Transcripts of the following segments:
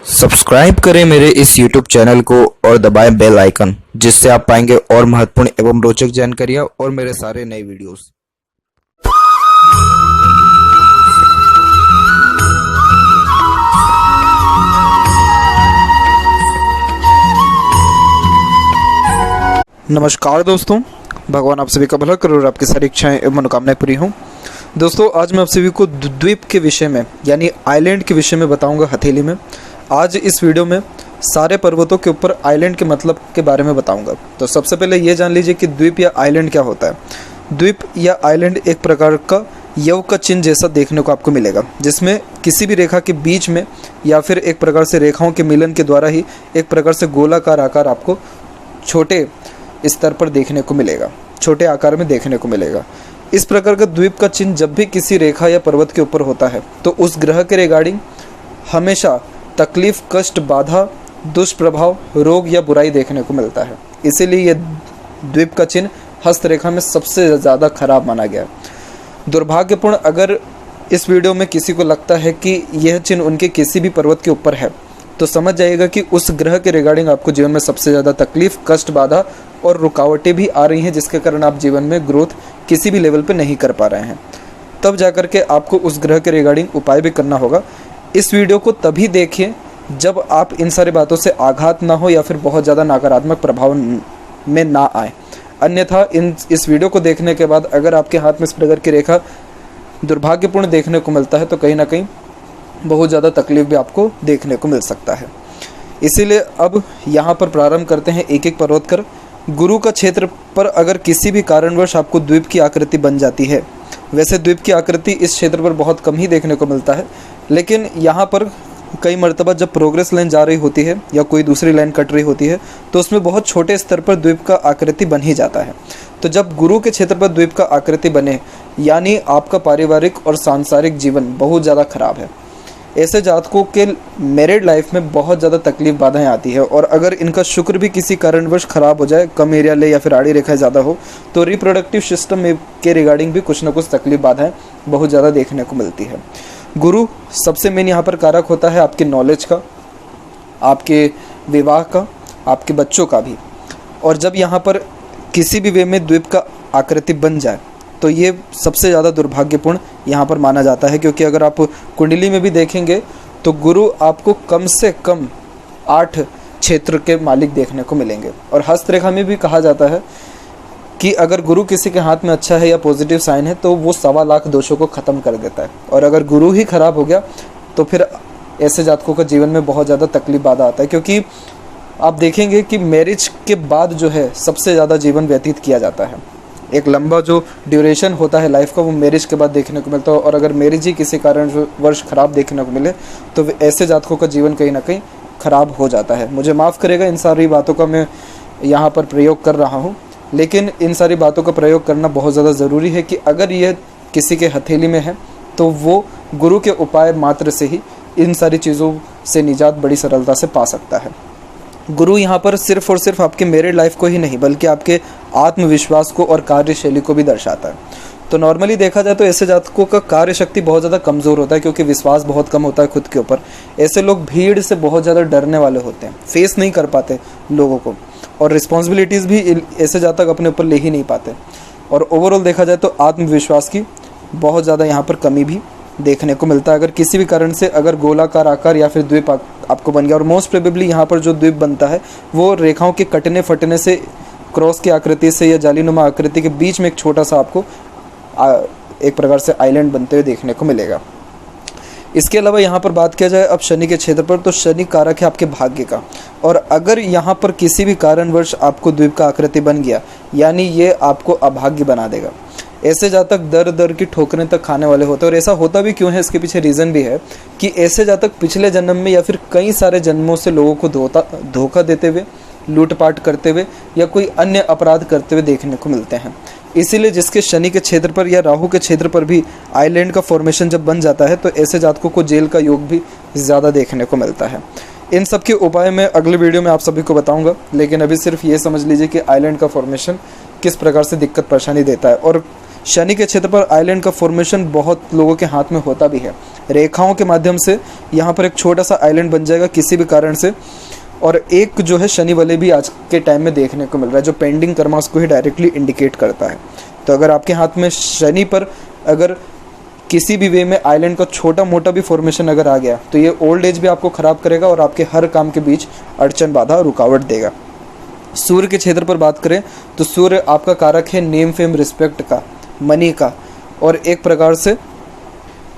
Subscribe करें मेरे इस YouTube चैनल को और दबाएं बेल आइकन, जिससे आप पाएंगे और महत्वपूर्ण एवं रोचक जानकारियां और मेरे सारे नए वीडियोस। नमस्कार दोस्तों, भगवान आप सभी का भला करे और आपकी सारी इच्छाएं एवं मनोकामनाएं पूरी हों। दोस्तों, आज मैं आप सभी को द्वीप के विषय में यानी आइलैंड के विषय में बताऊंगा हथेली में। आज इस वीडियो में सारे पर्वतों के ऊपर आइलैंड के मतलब के बारे में बताऊंगा। तो सबसे पहले ये जान लीजिए कि द्वीप या आइलैंड क्या होता है। द्वीप या आइलैंड एक प्रकार का यव का चिन्ह जैसा देखने को आपको मिलेगा, जिसमें किसी भी रेखा के बीच में या फिर एक प्रकार से रेखाओं के मिलन के द्वारा ही एक प्रकार से गोलाकार आकार आपको छोटे स्तर पर देखने को मिलेगा, छोटे आकार में देखने को मिलेगा। इस प्रकार का द्वीप का चिन्ह जब भी किसी रेखा या पर्वत के ऊपर होता है तो उस ग्रह के रिगार्डिंग हमेशा तकलीफ, कष्ट, बाधा, दुष्प्रभाव, रोग या बुराई देखने को मिलता है। इसीलिए यह द्वीप का चिन्ह हस्तरेखा में सबसे ज़्यादा खराब माना गया है। दुर्भाग्यपूर्ण अगर इस वीडियो में किसी को लगता है कि यह चिन्ह उनके किसी भी पर्वत के ऊपर है तो समझ जाइएगा कि उस ग्रह के रिगार्डिंग आपको जीवन में सबसे ज़्यादा तकलीफ, कष्ट, बाधा और रुकावटें भी आ रही हैं, जिसके कारण आप जीवन में ग्रोथ किसी भी लेवल पे नहीं कर पा रहे हैं। तब जाकर के आपको उस ग्रह के रिगार्डिंग उपाय भी करना होगा। इस वीडियो को तभी देखिए जब आप इन सारी बातों से आघात ना हो या फिर बहुत ज़्यादा नकारात्मक प्रभाव में ना आए। अन्यथा इस वीडियो को देखने के बाद अगर आपके हाथ में इस प्रकार की रेखा दुर्भाग्यपूर्ण देखने को मिलता है तो कहीं ना कहीं बहुत ज़्यादा तकलीफ भी आपको देखने को मिल सकता है। इसीलिए अब यहाँ पर प्रारंभ करते हैं एक एक पर्वत कर। गुरु का क्षेत्र पर अगर किसी भी कारणवश आपको द्वीप की आकृति बन जाती है, वैसे द्वीप की आकृति इस क्षेत्र पर बहुत कम ही देखने को मिलता है, लेकिन यहाँ पर कई मर्तबा जब प्रोग्रेस लाइन जा रही होती है या कोई दूसरी लाइन कट रही होती है तो उसमें बहुत छोटे स्तर पर द्वीप का आकृति बन ही जाता है। तो जब गुरु के क्षेत्र पर द्वीप का आकृति बने यानी आपका पारिवारिक और सांसारिक जीवन बहुत ज़्यादा खराब है। ऐसे जातकों के मैरिड लाइफ में बहुत ज़्यादा तकलीफ बाधाएं आती है, और अगर इनका शुक्र भी किसी कारणवश ख़राब हो जाए, कम एरिया ले या फिर आड़ी रेखाएं ज़्यादा हो, तो रिप्रोडक्टिव सिस्टम में के रिगार्डिंग भी कुछ ना कुछ तकलीफ बाधाएं बहुत ज़्यादा देखने को मिलती है। गुरु सबसे मेन यहाँ पर कारक होता है आपके नॉलेज का, आपके विवाह का, आपके बच्चों का भी। और जब यहाँ पर किसी भी वे में द्वीप का आकृति बन जाए तो ये सबसे ज़्यादा दुर्भाग्यपूर्ण यहाँ पर माना जाता है, क्योंकि अगर आप कुंडली में भी देखेंगे तो गुरु आपको कम से कम 8 क्षेत्र के मालिक देखने को मिलेंगे। और हस्तरेखा में भी कहा जाता है कि अगर गुरु किसी के हाथ में अच्छा है या पॉजिटिव साइन है तो वो 1.25 लाख दोषों को ख़त्म कर देता है। और अगर गुरु ही खराब हो गया तो फिर ऐसे जातकों का जीवन में बहुत ज़्यादा तकलीफ बाधा आता है, क्योंकि आप देखेंगे कि मैरिज के बाद जो है सबसे ज़्यादा जीवन व्यतीत किया जाता है। एक लंबा जो ड्यूरेशन होता है लाइफ का वो मैरिज के बाद देखने को मिलता है। और अगर मैरिज ही किसी कारणवश खराब देखने को मिले तो ऐसे जातकों का जीवन कहीं ना कहीं खराब हो जाता है। मुझे माफ़ करेगा, इन सारी बातों का मैं यहाँ पर प्रयोग कर रहा हूँ, लेकिन इन सारी बातों का प्रयोग करना बहुत ज़्यादा ज़रूरी है कि अगर ये किसी के हथेली में है तो वो गुरु के उपाय मात्र से ही इन सारी चीज़ों से निजात बड़ी सरलता से पा सकता है। गुरु यहाँ पर सिर्फ और सिर्फ आपके मैरिड लाइफ को ही नहीं बल्कि आपके आत्मविश्वास को और कार्यशैली को भी दर्शाता है। तो नॉर्मली देखा जाए तो ऐसे जातकों का कार्य शक्ति बहुत ज़्यादा कमज़ोर होता है, क्योंकि विश्वास बहुत कम होता है खुद के ऊपर। ऐसे लोग भीड़ से बहुत ज़्यादा डरने वाले होते हैं, फेस नहीं कर पाते लोगों को, और रिस्पॉन्सिबिलिटीज़ भी ऐसे जातक अपने ऊपर ले ही नहीं पाते। और ओवरऑल देखा जाए तो आत्मविश्वास की बहुत ज़्यादा यहाँ पर कमी भी देखने को मिलता है। अगर किसी भी कारण से अगर गोलाकार आकार या फिर द्वीप आपको बन गया, और मोस्ट प्रोबेबली यहाँ पर जो द्वीप बनता है वो रेखाओं के कटने फटने से, क्रॉस की आकृति से या जालीनुमा आकृति के बीच में एक छोटा सा आपको एक प्रकार से आइलैंड बनते हुए देखने को मिलेगा। इसके अलावा यहाँ पर बात किया जाए अब शनि के क्षेत्र पर, तो शनि कारक है आपके भाग्य का। और अगर यहाँ पर किसी भी कारणवश आपको द्वीप का आकृति बन गया यानी ये आपको अभाग्य बना देगा। ऐसे जातक दर दर की ठोकरें तक खाने वाले होते हैं। और ऐसा होता भी क्यों है, इसके पीछे रीज़न भी है कि ऐसे जातक पिछले जन्म में या फिर कई सारे जन्मों से लोगों को धोखा देते हुए, लूटपाट करते हुए या कोई अन्य अपराध करते हुए देखने को मिलते हैं। इसीलिए जिसके शनि के क्षेत्र पर या राहु के क्षेत्र पर भी आइलैंड का फॉर्मेशन जब बन जाता है तो ऐसे जातकों को जेल का योग भी ज़्यादा देखने को मिलता है। इन सब के उपाय मैं अगले वीडियो में आप सभी को बताऊंगा, लेकिन अभी सिर्फ ये समझ लीजिए कि आइलैंड का फॉर्मेशन किस प्रकार से दिक्कत परेशानी देता है। और शनि के क्षेत्र पर आइलैंड का फॉर्मेशन बहुत लोगों के हाथ में होता भी है। रेखाओं के माध्यम से यहाँ पर एक छोटा सा आइलैंड बन जाएगा किसी भी कारण से, और एक जो है शनि वाले भी आज के टाइम में देखने को मिल रहा है, जो पेंडिंग कर्मा उसको ही डायरेक्टली इंडिकेट करता है। तो अगर आपके हाथ में शनि पर अगर किसी भी वे में आइलैंड का छोटा मोटा भी फॉर्मेशन अगर आ गया तो ये ओल्ड एज भी आपको ख़राब करेगा और आपके हर काम के बीच अड़चन, बाधा, रुकावट देगा। सूर्य के क्षेत्र पर बात करें तो सूर्य आपका कारक है नेम, फेम, रिस्पेक्ट का, मनी का, और एक प्रकार से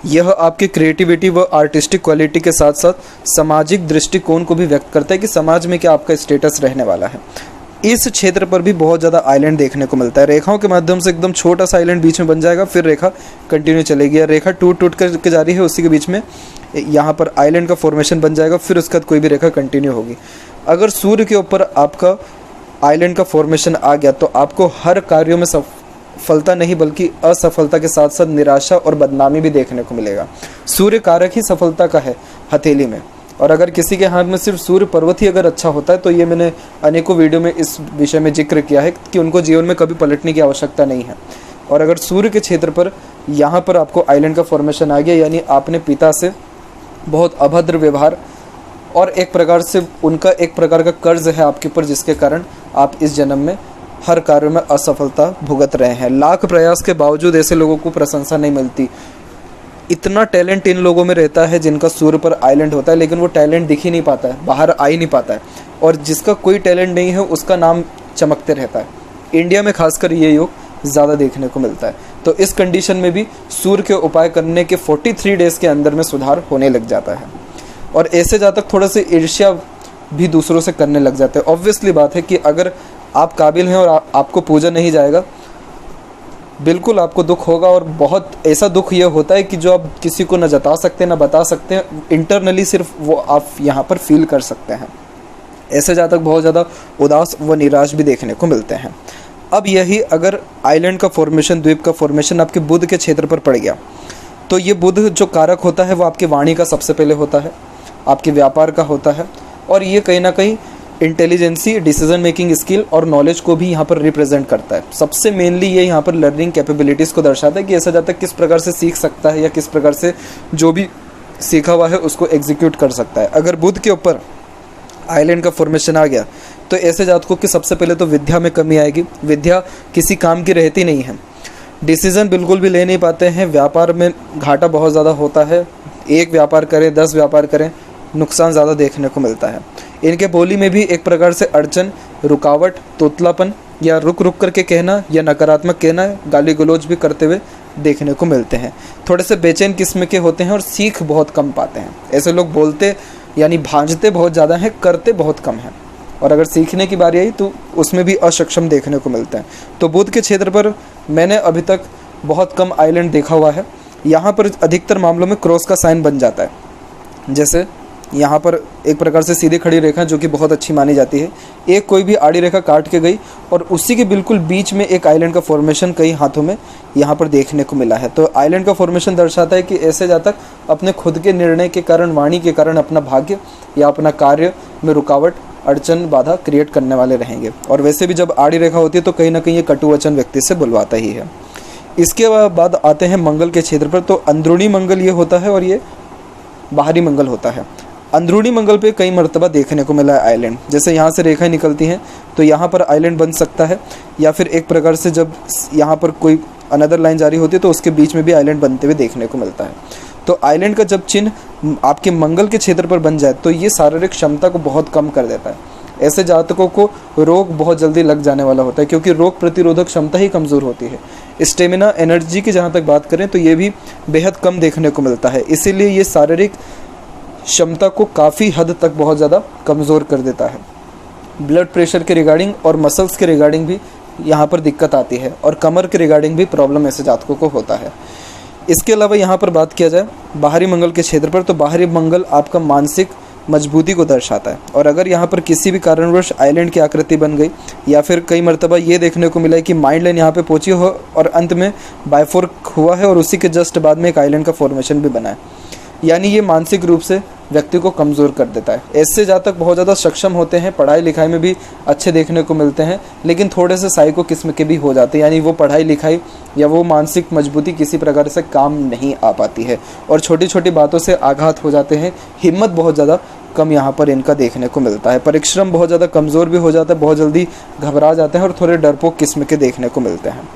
यह आपकी क्रिएटिविटी व आर्टिस्टिक क्वालिटी के साथ साथ सामाजिक दृष्टिकोण को भी व्यक्त करता है कि समाज में क्या आपका स्टेटस रहने वाला है। इस क्षेत्र पर भी बहुत ज़्यादा आइलैंड देखने को मिलता है। रेखाओं के माध्यम से एकदम छोटा सा आइलैंड बीच में बन जाएगा, फिर रेखा कंटिन्यू चलेगी, रेखा टूट कर जा रही है उसी के बीच में यहाँ पर आइलैंड का फॉर्मेशन बन जाएगा, फिर उसके बाद कोई भी रेखा कंटिन्यू होगी। अगर सूर्य के ऊपर आपका आइलैंड का फॉर्मेशन आ गया तो आपको हर कार्यों में सफलता नहीं बल्कि असफलता के साथ साथ निराशा और बदनामी भी देखने को मिलेगा। सूर्य कारक ही सफलता का है हथेली में, और अगर किसी के हाथ में सिर्फ सूर्य पर्वत ही अगर अच्छा होता है तो ये मैंने अनेकों वीडियो में इस विषय में जिक्र किया है कि उनको जीवन में कभी पलटने की आवश्यकता नहीं है। और अगर सूर्य के क्षेत्र पर यहाँ पर आपको आइलैंड का फॉर्मेशन आ गया, यानी आपने पिता से बहुत अभद्र व्यवहार और एक प्रकार से उनका एक प्रकार का कर्ज है आपके ऊपर, जिसके कारण आप इस जन्म में हर कार्य में असफलता भुगत रहे हैं। लाख प्रयास के बावजूद ऐसे लोगों को प्रशंसा नहीं मिलती। इतना टैलेंट इन लोगों में रहता है जिनका सूर्य पर आइलैंड होता है, लेकिन वो टैलेंट दिख ही नहीं पाता है, बाहर आ ही नहीं पाता है, और जिसका कोई टैलेंट नहीं है उसका नाम चमकते रहता है। इंडिया में खासकर ये योग ज़्यादा देखने को मिलता है। तो इस कंडीशन में भी सूर्य के उपाय करने के 43 डेज़ के अंदर में सुधार होने लग जाता है, और ऐसे जातक थोड़ा से ईर्ष्या भी दूसरों से करने लग जाते हैं। ऑब्वियसली बात है कि अगर आप काबिल हैं और आपको पूजा नहीं जाएगा, बिल्कुल आपको दुख होगा, और बहुत ऐसा दुख ये होता है कि जो आप किसी को न जता सकते न बता सकते हैं, इंटरनली सिर्फ वो आप यहाँ पर फील कर सकते हैं। ऐसे जातक बहुत ज़्यादा उदास व निराश भी देखने को मिलते हैं। अब यही अगर आइलैंड का फॉर्मेशन, द्वीप का फॉर्मेशन आपके बुध के क्षेत्र पर पड़ गया तो ये बुध जो कारक होता है वो आपकी वाणी का सबसे पहले होता है, आपके व्यापार का होता है, और ये कहीं ना कहीं इंटेलिजेंसी, डिसीजन मेकिंग स्किल और नॉलेज को भी यहाँ पर रिप्रेजेंट करता है। सबसे मेनली ये यहाँ पर लर्निंग कैपेबिलिटीज़ को दर्शाता है कि ऐसा जातक किस प्रकार से सीख सकता है या किस प्रकार से जो भी सीखा हुआ है उसको एग्जीक्यूट कर सकता है। अगर बुध के ऊपर आइलैंड का फॉर्मेशन आ गया तो ऐसे जातकों की सबसे पहले तो विद्या में कमी आएगी। विद्या किसी काम की रहती नहीं है, डिसीज़न बिल्कुल भी ले नहीं पाते हैं, व्यापार में घाटा बहुत ज़्यादा होता है, एक व्यापार करें 10 व्यापार करें, नुकसान ज़्यादा देखने को मिलता है। इनके बोली में भी एक प्रकार से अड़चन, रुकावट, तोतलापन या रुक रुक करके कहना या नकारात्मक कहना, गाली गलौज भी करते हुए देखने को मिलते हैं। थोड़े से बेचैन किस्म के होते हैं और सीख बहुत कम पाते हैं। ऐसे लोग बोलते यानी भांजते बहुत ज़्यादा हैं, करते बहुत कम हैं, और अगर सीखने की बारी आई तो उसमें भी असक्षम देखने को मिलता है। तो बुध के क्षेत्र पर मैंने अभी तक बहुत कम आइलैंड देखा हुआ है। यहाँ पर अधिकतर मामलों में क्रॉस का साइन बन जाता है, जैसे यहाँ पर एक प्रकार से सीधी खड़ी रेखा जो कि बहुत अच्छी मानी जाती है, एक कोई भी आड़ी रेखा काट के गई और उसी के बिल्कुल बीच में एक आइलैंड का फॉर्मेशन कई हाथों में यहाँ पर देखने को मिला है। तो आइलैंड का फॉर्मेशन दर्शाता है कि ऐसे जातक अपने खुद के निर्णय के कारण, वाणी के कारण अपना भाग्य या अपना कार्य में रुकावट, अड़चन, बाधा क्रिएट करने वाले रहेंगे। और वैसे भी जब आड़ी रेखा होती है तो कहीं ना कहीं ये कटु वचन व्यक्ति से बुलवाता ही है। इसके बाद आते हैं मंगल के क्षेत्र पर। तो अंदरूनी मंगल ये होता है और ये बाहरी मंगल होता है। अंदरूनी मंगल पे कई मर्तबा देखने को मिला है आइलैंड, जैसे यहाँ से रेखाएं निकलती हैं तो यहाँ पर आइलैंड बन सकता है, या फिर एक प्रकार से जब यहाँ पर कोई अनदर लाइन जारी होती है तो उसके बीच में भी आइलैंड बनते हुए देखने को मिलता है। तो आइलैंड का जब चिन्ह आपके मंगल के क्षेत्र पर बन जाए तो ये शारीरिक क्षमता को बहुत कम कर देता है। ऐसे जातकों को रोग बहुत जल्दी लग जाने वाला होता है, क्योंकि रोग प्रतिरोधक क्षमता ही कमज़ोर होती है। स्टेमिना, एनर्जी की जहाँ तक बात करें तो ये भी बेहद कम देखने को मिलता है, इसीलिए ये शारीरिक क्षमता को काफ़ी हद तक बहुत ज़्यादा कमज़ोर कर देता है। ब्लड प्रेशर के रिगार्डिंग और मसल्स के रिगार्डिंग भी यहाँ पर दिक्कत आती है, और कमर के रिगार्डिंग भी प्रॉब्लम ऐसे जातकों को होता है। इसके अलावा यहाँ पर बात किया जाए बाहरी मंगल के क्षेत्र पर, तो बाहरी मंगल आपका मानसिक मजबूती को दर्शाता है। और अगर यहाँ पर किसी भी कारणवश आइलैंड की आकृति बन गई, या फिर कई मरतबा ये देखने को मिला है कि माइंड लाइन यहाँ पे पहुँची हो और अंत में बायफोर्क हुआ है और उसी के जस्ट बाद में एक आइलैंड का फॉर्मेशन भी बना है, यानी ये मानसिक रूप से व्यक्ति को कमज़ोर कर देता है। ऐसे जातक बहुत ज़्यादा सक्षम होते हैं, पढ़ाई लिखाई में भी अच्छे देखने को मिलते हैं, लेकिन थोड़े से साइको किस्म के भी हो जाते हैं, यानी वो पढ़ाई लिखाई या वो मानसिक मजबूती किसी प्रकार से काम नहीं आ पाती है और छोटी छोटी बातों से आघात हो जाते हैं। हिम्मत बहुत ज़्यादा कम यहाँ पर इनका देखने को मिलता है। परिश्रम बहुत ज़्यादा कमज़ोर भी हो जाता है, बहुत जल्दी घबरा जाते हैं और थोड़े डरपोक किस्म के देखने को मिलते हैं।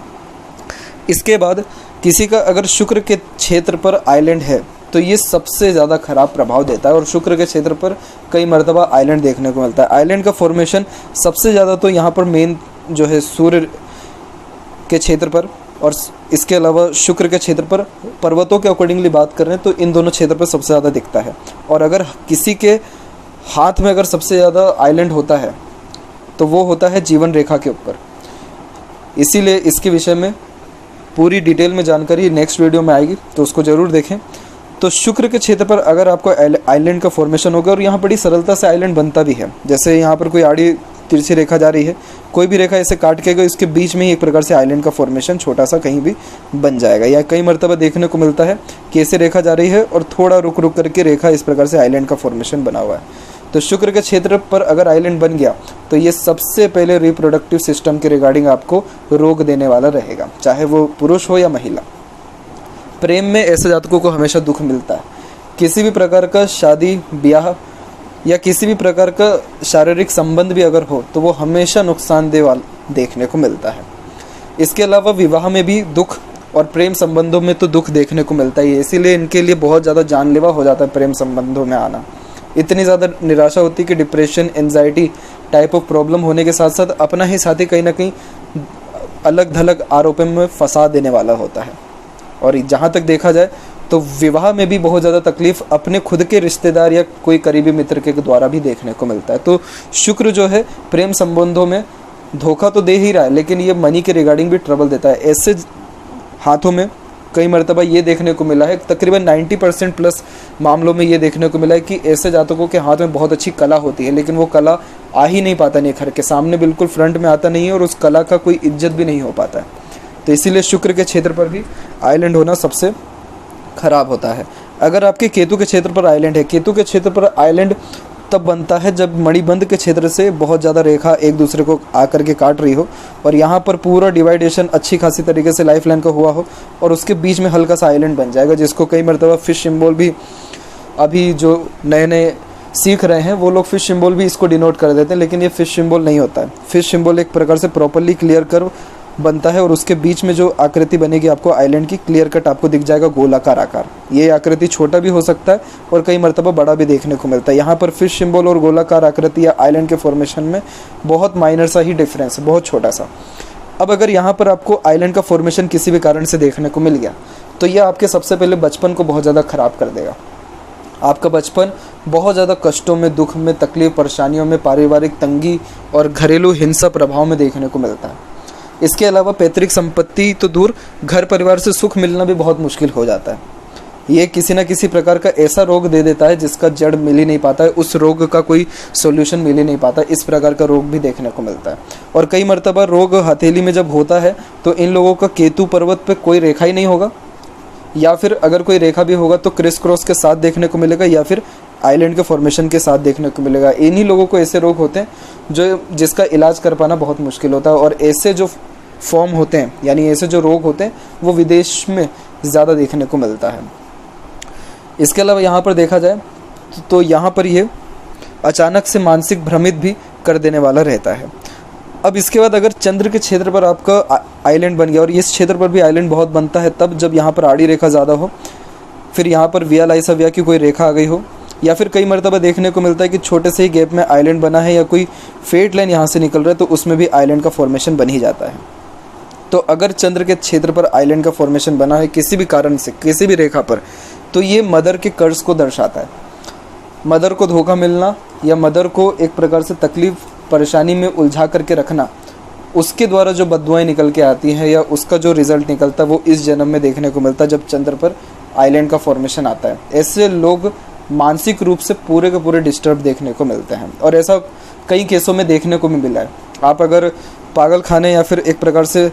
इसके बाद किसी का अगर शुक्र के क्षेत्र पर आइलैंड है तो ये सबसे ज़्यादा ख़राब प्रभाव देता है और शुक्र के क्षेत्र पर कई मरतबा आइलैंड देखने को मिलता है। आइलैंड का फॉर्मेशन सबसे ज़्यादा तो यहाँ पर मेन जो है सूर्य के क्षेत्र पर और इसके अलावा शुक्र के क्षेत्र पर, पर्वतों के अकॉर्डिंगली बात कर रहे हैं तो इन दोनों क्षेत्र पर सबसे ज़्यादा दिखता है। और अगर किसी के हाथ में अगर सबसे ज़्यादा आइलैंड होता है तो वो होता है जीवन रेखा के ऊपर। इसीलिए इसके विषय में पूरी डिटेल में जानकारी नेक्स्ट वीडियो में आएगी, तो उसको ज़रूर देखें। तो शुक्र के क्षेत्र पर अगर आपको आइलैंड का फॉर्मेशन होगा, और यहाँ बड़ी सरलता से आइलैंड बनता भी है, जैसे यहाँ पर कोई आड़ी तिरछी रेखा जा रही है, कोई भी रेखा ऐसे काट के गई, इसके बीच में ही एक प्रकार से आइलैंड का फॉर्मेशन छोटा सा कहीं भी बन जाएगा। या कई मरतबा देखने को मिलता है कि ऐसे रेखा जा रही है और थोड़ा रुक रुक करके रेखा इस प्रकार से आइलैंड का फॉर्मेशन बना हुआ है। तो शुक्र के क्षेत्र पर अगर आइलैंड बन गया तो ये सबसे पहले रिप्रोडक्टिव सिस्टम के रिगार्डिंग आपको रोग देने वाला रहेगा, चाहे वो पुरुष हो या महिला। प्रेम में ऐसे जातकों को हमेशा दुख मिलता है। किसी भी प्रकार का शादी ब्याह या किसी भी प्रकार का शारीरिक संबंध भी अगर हो तो वो हमेशा नुकसानदेह वाला देखने को मिलता है। इसके अलावा विवाह में भी दुख और प्रेम संबंधों में तो दुख देखने को मिलता ही है, इसीलिए इनके लिए बहुत ज़्यादा जानलेवा हो जाता है प्रेम संबंधों में आना। इतनी ज़्यादा निराशा होती है कि depression, anxiety type of problem होने के साथ साथ अपना ही साथी कहीं ना कहीं अलग थलग आरोपों में फंसा देने वाला होता है। और जहाँ तक देखा जाए तो विवाह में भी बहुत ज़्यादा तकलीफ अपने खुद के रिश्तेदार या कोई करीबी मित्र के द्वारा भी देखने को मिलता है। तो शुक्र जो है प्रेम संबंधों में धोखा तो दे ही रहा है, लेकिन ये मनी के रिगार्डिंग भी ट्रबल देता है। ऐसे हाथों में कई मरतबा ये देखने को मिला है, तकरीबन 90% प्लस मामलों में ये देखने को मिला है कि ऐसे जातकों के हाथ में बहुत अच्छी कला होती है, लेकिन वो कला आ ही नहीं पाता निखर के सामने, बिल्कुल फ्रंट में आता नहीं है और उस कला का कोई इज्जत भी नहीं हो पाता है। तो इसीलिए शुक्र के क्षेत्र पर भी आइलैंड होना सबसे खराब होता है। अगर आपके केतु के क्षेत्र पर आइलैंड है, केतु के क्षेत्र पर आइलैंड तब बनता है जब मणिबंध के क्षेत्र से बहुत ज़्यादा रेखा एक दूसरे को आकर के काट रही हो और यहाँ पर पूरा डिवाइडेशन अच्छी खासी तरीके से लाइफ लाइन का हुआ हो और उसके बीच में हल्का सा आइलैंड बन जाएगा, जिसको कई मरतबा फिश सिंबल भी, अभी जो नए नए सीख रहे हैं वो लोग फिश सिंबल भी इसको डिनोट कर देते हैं, लेकिन ये फिश सिंबल नहीं होता है। फिश सिंबल एक प्रकार से प्रॉपरली क्लियर कर्व बनता है और उसके बीच में जो आकृति बनेगी आपको आइलैंड की क्लियर कट आपको दिख जाएगा गोलाकार आकार। ये आकृति छोटा भी हो सकता है और कई मरतबा बड़ा भी देखने को मिलता है। यहाँ पर फिश सिंबल और गोलाकार आकृति या आइलैंड के फॉर्मेशन में बहुत माइनर सा ही डिफरेंस है, बहुत छोटा सा। अब अगर यहाँ पर आपको आइलैंड का फॉर्मेशन किसी भी कारण से देखने को मिल गया तो यह आपके सबसे पहले बचपन को बहुत ज़्यादा ख़राब कर देगा। आपका बचपन बहुत ज़्यादा कष्टों में, दुख में, तकलीफ, परेशानियों में, पारिवारिक तंगी और घरेलू हिंसा प्रभाव में देखने को मिलता है। इसके अलावा पैतृक संपत्ति तो दूर, घर परिवार से सुख मिलना भी बहुत मुश्किल हो जाता है। ये किसी न किसी प्रकार का ऐसा रोग दे देता है जिसका जड़ मिल ही नहीं पाता है, उस रोग का कोई सॉल्यूशन मिल ही नहीं पाता। इस प्रकार का रोग भी देखने को मिलता है। और कई मरतबा रोग हथेली में जब होता है तो इन लोगों का केतु पर्वत पे कोई रेखा ही नहीं होगा, या फिर अगर कोई रेखा भी होगा तो क्रिस क्रॉस के साथ देखने को मिलेगा या फिर आइलैंड के फॉर्मेशन के साथ देखने को मिलेगा। इन्हीं लोगों को ऐसे रोग होते हैं जिसका इलाज कर पाना बहुत मुश्किल होता है और ऐसे जो फॉर्म होते हैं, यानी ऐसे जो रोग होते हैं वो विदेश में ज़्यादा देखने को मिलता है। इसके अलावा यहाँ पर देखा जाए तो यहाँ पर ये अचानक से मानसिक भ्रमित भी कर देने वाला रहता है। अब इसके बाद अगर चंद्र के क्षेत्र पर आपका आइलैंड बन गया, और इस क्षेत्र पर भी आइलैंड बहुत बनता है तब जब यहाँ पर आड़ी रेखा ज़्यादा हो, फिर यहाँ पर विया लाइसा विया की कोई रेखा आ गई हो, या फिर कई मरतबा देखने को मिलता है कि छोटे से ही गैप में आइलैंड बना है या कोई फेट लाइन यहाँ से निकल रहा है तो उसमें भी आइलैंड का फॉर्मेशन बन ही जाता है। तो अगर चंद्र के क्षेत्र पर आइलैंड का फॉर्मेशन बना है किसी भी कारण से, किसी भी रेखा पर, तो ये मदर के कर्ज को दर्शाता है। मदर को धोखा मिलना या मदर को एक प्रकार से तकलीफ परेशानी में उलझा करके रखना, उसके द्वारा जो बददुआएं निकल के आती हैं या उसका जो रिजल्ट निकलता है वो इस जन्म में देखने को मिलता है जब चंद्र पर आइलैंड का फॉर्मेशन आता है। ऐसे लोग मानसिक रूप से पूरे के पूरे डिस्टर्ब देखने को मिलते हैं और ऐसा कई केसों में देखने को भी मिला है। आप अगर पागल खाने या फिर एक प्रकार से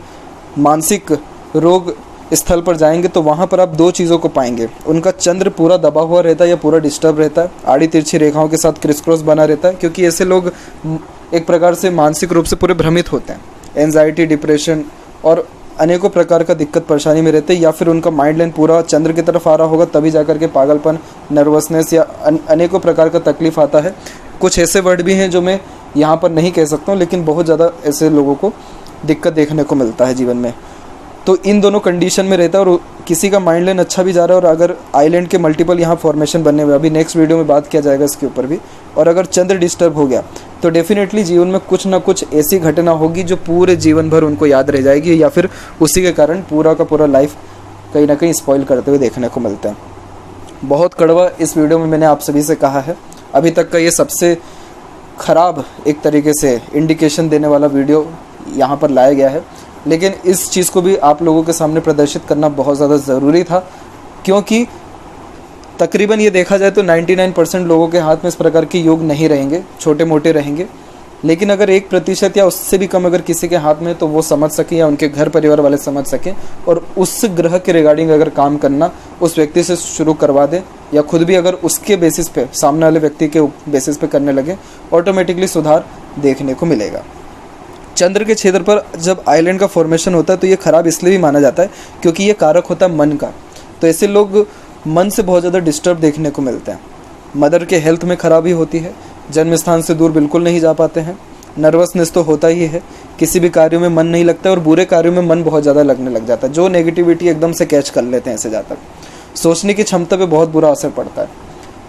मानसिक रोग स्थल पर जाएंगे तो वहाँ पर आप दो चीज़ों को पाएंगे। उनका चंद्र पूरा दबा हुआ रहता है या पूरा डिस्टर्ब रहता है, आड़ी तिरछी रेखाओं के साथ क्रिस क्रॉस बना रहता है, क्योंकि ऐसे लोग एक प्रकार से मानसिक रूप से पूरे भ्रमित होते हैं। एंजाइटी, डिप्रेशन और अनेकों प्रकार का दिक्कत परेशानी में रहते हैं, या फिर उनका माइंड लाइन पूरा चंद्र की तरफ आ रहा होगा तभी जाकर के पागलपन, नर्वसनेस या अनेकों प्रकार का तकलीफ आता है। कुछ ऐसे वर्ड भी हैं जो मैं यहाँ पर नहीं कह सकता हूँ, लेकिन बहुत ज़्यादा ऐसे लोगों को दिक्कत देखने को मिलता है जीवन में। तो इन दोनों कंडीशन में रहता है, और किसी का माइंड लाइन अच्छा भी जा रहा है, और अगर आइलैंड के मल्टीपल यहाँ फॉर्मेशन बनने हुए, अभी नेक्स्ट वीडियो में बात किया जाएगा इसके ऊपर भी, और अगर चंद्र डिस्टर्ब हो गया तो डेफिनेटली जीवन में कुछ ना कुछ ऐसी घटना होगी जो पूरे जीवन भर उनको याद रह जाएगी, या फिर उसी के कारण पूरा का पूरा लाइफ कहीं ना कहीं स्पॉइल करते हुए देखने को मिलता है। बहुत कड़वा इस वीडियो में मैंने आप सभी से कहा है, अभी तक का ये सबसे ख़राब एक तरीके से इंडिकेशन देने वाला वीडियो यहाँ पर लाया गया है, लेकिन इस चीज़ को भी आप लोगों के सामने प्रदर्शित करना बहुत ज़्यादा ज़रूरी था, क्योंकि तकरीबन ये देखा जाए तो 99% लोगों के हाथ में इस प्रकार के योग नहीं रहेंगे, छोटे मोटे रहेंगे, लेकिन अगर 1% या उससे भी कम अगर किसी के हाथ में, तो वो समझ सकें या उनके घर परिवार वाले समझ सकें, और उस ग्रह के रिगार्डिंग अगर काम करना उस व्यक्ति से शुरू करवा दें, या खुद भी अगर उसके बेसिस पे, सामने वाले व्यक्ति के बेसिस पे करने लगे, ऑटोमेटिकली सुधार देखने को मिलेगा। चंद्र के क्षेत्र पर जब आइलैंड का फॉर्मेशन होता है तो ये खराब इसलिए भी माना जाता है क्योंकि ये कारक होता है मन का, तो ऐसे लोग मन से बहुत ज़्यादा डिस्टर्ब देखने को मिलते हैं। मदर के हेल्थ में खराबी होती है, जन्म स्थान से दूर बिल्कुल नहीं जा पाते हैं, नर्वसनेस तो होता ही है, किसी भी कार्यों में मन नहीं लगता, और बुरे कार्यों में मन बहुत ज़्यादा लगने लग जाता है, जो नेगेटिविटी एकदम से कैच कर लेते हैं ऐसे जातक। सोचने की क्षमता पे बहुत बुरा असर पड़ता है,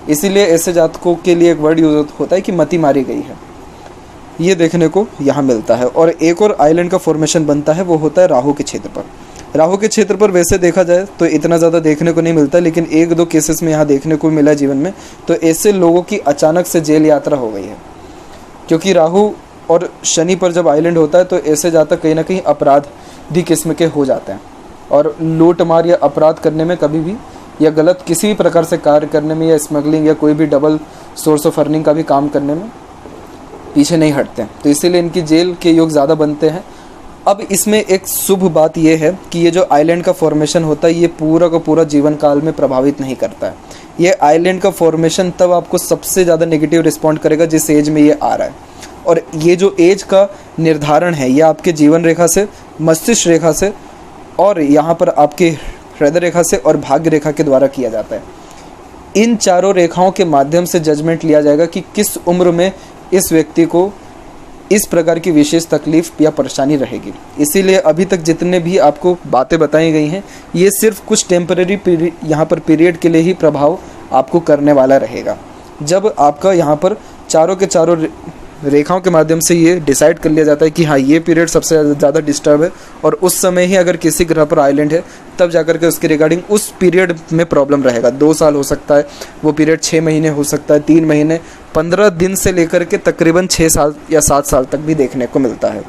इसीलिए ऐसे जातकों के लिए एक वर्ड यूज होता है कि मति मारी गई है, ये देखने को यहाँ मिलता है। और एक और आइलैंड का फॉर्मेशन बनता है, वो होता है राहु के क्षेत्र पर। राहु के क्षेत्र पर वैसे देखा जाए तो इतना ज़्यादा देखने को नहीं मिलता, लेकिन एक दो केसेस में यहाँ देखने को मिला जीवन में, तो ऐसे लोगों की अचानक से जेल यात्रा हो गई है, क्योंकि राहु और शनि पर जब आइलैंड होता है तो ऐसे जातक कहीं ना कहीं अपराधी किस्म के हो जाते हैं, और लूट मार या अपराध करने में कभी भी, या गलत किसी भी प्रकार से कार्य करने में, या स्मगलिंग या कोई भी डबल सोर्स ऑफ अर्निंग का भी काम करने में पीछे नहीं हटते, तो इसीलिए इनकी जेल के योग ज़्यादा बनते हैं। अब इसमें एक शुभ बात यह है कि ये जो आइलैंड का फॉर्मेशन होता है ये पूरा का पूरा जीवन काल में प्रभावित नहीं करता है। ये आइलैंड का फॉर्मेशन तब आपको सबसे ज़्यादा नेगेटिव रिस्पॉन्ड करेगा जिस एज में ये आ रहा है, और ये जो एज का निर्धारण है ये आपके जीवन रेखा से, मस्तिष्क रेखा से, और यहाँ पर आपके हृदय रेखा से और भाग्य रेखा के द्वारा किया जाता है। इन चारों रेखाओं के माध्यम से जजमेंट लिया जाएगा कि किस उम्र में इस व्यक्ति को इस प्रकार की विशेष तकलीफ या परेशानी रहेगी। इसीलिए अभी तक जितने भी आपको बातें बताई गई हैं ये सिर्फ कुछ टेम्परेरी यहाँ पर पीरियड के लिए ही प्रभाव आपको करने वाला रहेगा। जब आपका यहाँ पर चारों के चारों रेखाओं के माध्यम से ये डिसाइड कर लिया जाता है कि हाँ ये पीरियड सबसे ज़्यादा डिस्टर्ब है, और उस समय ही अगर किसी ग्रह पर आइलैंड है तब जाकर के उसके रिगार्डिंग उस पीरियड में प्रॉब्लम रहेगा। 2 साल हो सकता है वो पीरियड, 6 महीने हो सकता है, 3 महीने, 15 दिन से लेकर के तकरीबन 6 साल या 7 साल तक भी देखने को मिलता है।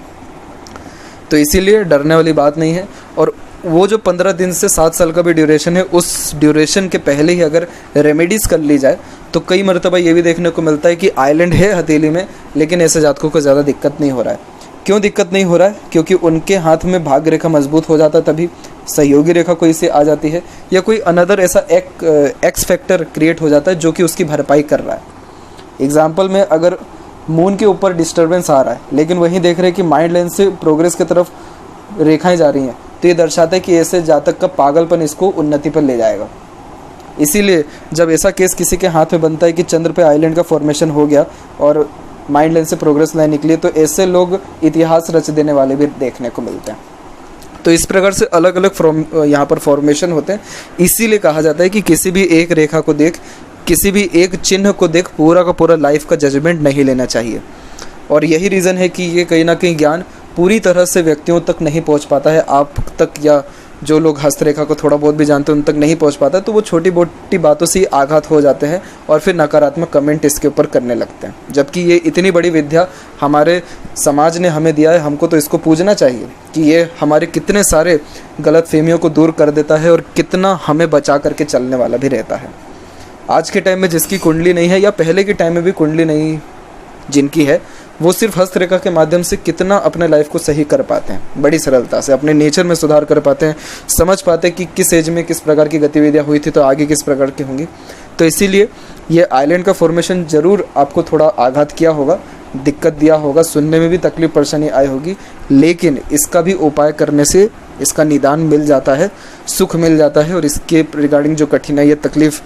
तो इसीलिए डरने वाली बात नहीं है। और वो जो 15 दिन से 7 साल का भी ड्यूरेशन है, उस ड्यूरेशन के पहले ही अगर रेमेडीज़ कर ली जाए तो कई मरतबा ये भी देखने को मिलता है कि आइलैंड है हथेली में, लेकिन ऐसे जातकों को ज़्यादा दिक्कत नहीं हो रहा है। क्यों दिक्कत नहीं हो रहा है? क्योंकि उनके हाथ में भाग्य रेखा मजबूत हो जाता है, तभी सहयोगी रेखा कोई से आ जाती है, या कोई अनदर ऐसा एक्स फैक्टर क्रिएट हो जाता है जो कि उसकी भरपाई कर रहा है। एग्जाम्पल में अगर मून के ऊपर डिस्टर्बेंस आ रहा है, लेकिन वहीं देख रहे हैं कि माइंड लाइन से प्रोग्रेस की तरफ रेखाएं जा रही हैं, तो ये दर्शाता है कि ऐसे जातक का पागलपन इसको उन्नति पर ले जाएगा। इसीलिए जब ऐसा केस किसी के हाथ में बनता है कि चंद्र पे आइलैंड का फॉर्मेशन हो गया और माइंड लाइन से प्रोग्रेस लाइन निकली, तो ऐसे लोग इतिहास रच देने वाले भी देखने को मिलते हैं। तो इस प्रकार से अलग अलग यहाँ पर फॉर्मेशन होते हैं। इसीलिए कहा जाता है कि किसी भी एक रेखा को देख, किसी भी एक चिन्ह को देख पूरा का पूरा लाइफ का जजमेंट नहीं लेना चाहिए। और यही रीज़न है कि ये कहीं ना कहीं ज्ञान पूरी तरह से व्यक्तियों तक नहीं पहुंच पाता है, आप तक, या जो लोग हस्तरेखा को थोड़ा बहुत भी जानते हैं उन तक नहीं पहुंच पाता, तो वो छोटी मोटी बातों से ही आघात हो जाते हैं और फिर नकारात्मक कमेंट इसके ऊपर करने लगते हैं। जबकि ये इतनी बड़ी विद्या हमारे समाज ने हमें दिया है, हमको तो इसको पूजना चाहिए कि ये हमारे कितने सारे गलत फहमियों को दूर कर देता है और कितना हमें बचा करके चलने वाला भी रहता है। आज के टाइम में जिसकी कुंडली नहीं है, या पहले के टाइम में भी कुंडली नहीं जिनकी है, वो सिर्फ हस्तरेखा के माध्यम से कितना अपने लाइफ को सही कर पाते हैं, बड़ी सरलता से अपने नेचर में सुधार कर पाते हैं, समझ पाते हैं कि किस एज में किस प्रकार की गतिविधियाँ हुई थी तो आगे किस प्रकार की होंगी। तो इसीलिए ये आइलैंड का फॉर्मेशन ज़रूर आपको थोड़ा आघात किया होगा, दिक्कत दिया होगा, सुनने में भी तकलीफ परेशानी आई होगी, लेकिन इसका भी उपाय करने से इसका निदान मिल जाता है, सुख मिल जाता है और इसके रिगार्डिंग जो कठिनाई या तकलीफ,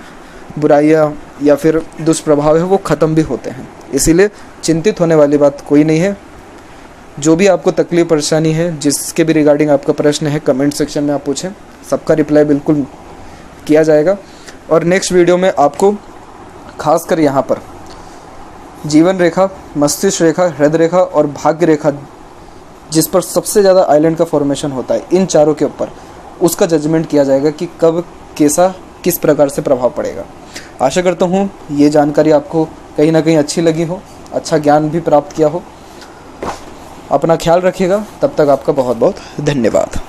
बुराइयाँ या फिर दुष्प्रभाव है वो ख़त्म भी होते हैं। इसीलिए चिंतित होने वाली बात कोई नहीं है। जो भी आपको तकलीफ परेशानी है, जिसके भी रिगार्डिंग आपका प्रश्न है, कमेंट सेक्शन में आप पूछें, सबका रिप्लाई बिल्कुल किया जाएगा। और नेक्स्ट वीडियो में आपको खासकर यहाँ पर जीवन रेखा, मस्तिष्क रेखा, हृदय रेखा और भाग्य रेखा, जिस पर सबसे ज़्यादा आइलैंड का फॉर्मेशन होता है, इन चारों के ऊपर उसका जजमेंट किया जाएगा कि कब कैसा किस प्रकार से प्रभाव पड़ेगा। आशा करता हूँ ये जानकारी आपको कहीं ना कहीं अच्छी लगी हो, अच्छा ज्ञान भी प्राप्त किया हो। अपना ख्याल रखिएगा, तब तक आपका बहुत बहुत धन्यवाद।